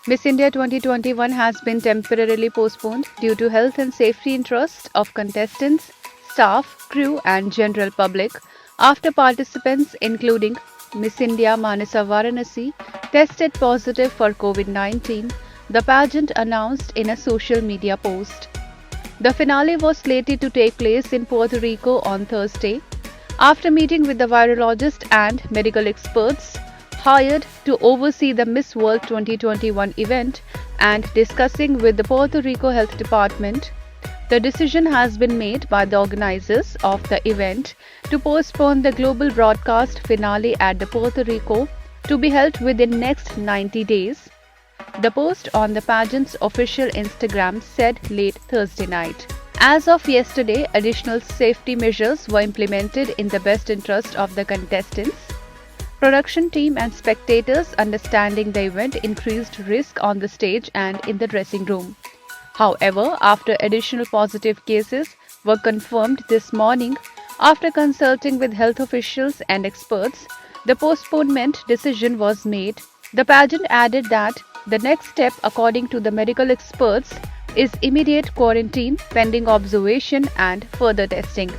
Miss India 2021 has been temporarily postponed due to health and safety interests of contestants, staff, crew, and general public after participants, including Miss India Manasa Varanasi, tested positive for COVID 19, the pageant announced in a social media post. The finale was slated to take place in Puerto Rico on Thursday. After meeting with the virologist and medical experts hired to oversee the Miss World 2021 event and discussing with the Puerto Rico Health Department, the decision has been made by the organizers of the event to postpone the global broadcast finale at the Puerto Rico to be held within next 90 days. The post on the pageant's official Instagram said late Thursday night. As of yesterday, additional safety measures were implemented in the best interest of the contestants. Production team and spectators understanding the event increased risk on the stage and in the dressing room. However, after additional positive cases were confirmed this morning, after consulting with health officials and experts, the postponement decision was made. The pageant added that the next step, according to the medical experts, is immediate quarantine pending observation and further testing.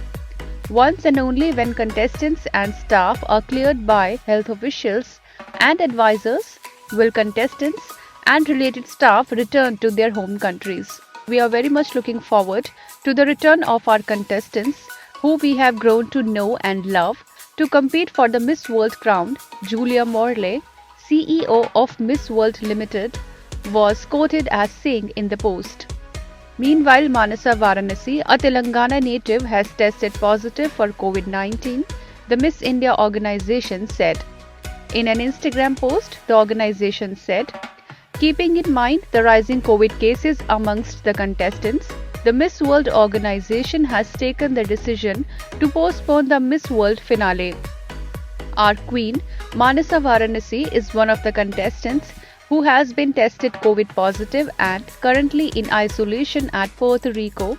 Once and only when contestants and staff are cleared by health officials and advisors will contestants and related staff return to their home countries. We are very much looking forward to the return of our contestants who we have grown to know and love to compete for the Miss World crown. Julia Morley, CEO of Miss World Limited, was quoted as saying in the post. Meanwhile, Manasa Varanasi, a Telangana native, has tested positive for COVID 19, the Miss India organization said. In an Instagram post, the organization said, keeping in mind the rising COVID cases amongst the contestants, the Miss World organization has taken the decision to postpone the Miss World finale. Our queen, Manasa Varanasi, is one of the contestants who has been tested COVID positive and currently in isolation at Puerto Rico.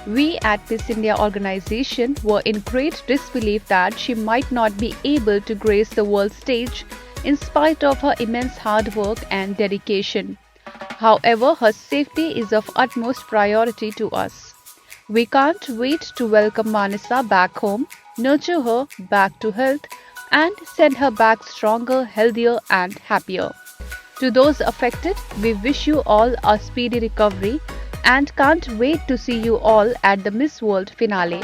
We at Miss India organization were in great disbelief that she might not be able to grace the world stage in spite of her immense hard work and dedication. However, her safety is of utmost priority to us. We can't wait to welcome Manasa back home, nurture her back to health, and send her back stronger, healthier, and happier. To those affected, we wish you all a speedy recovery and can't wait to see you all at the Miss World finale.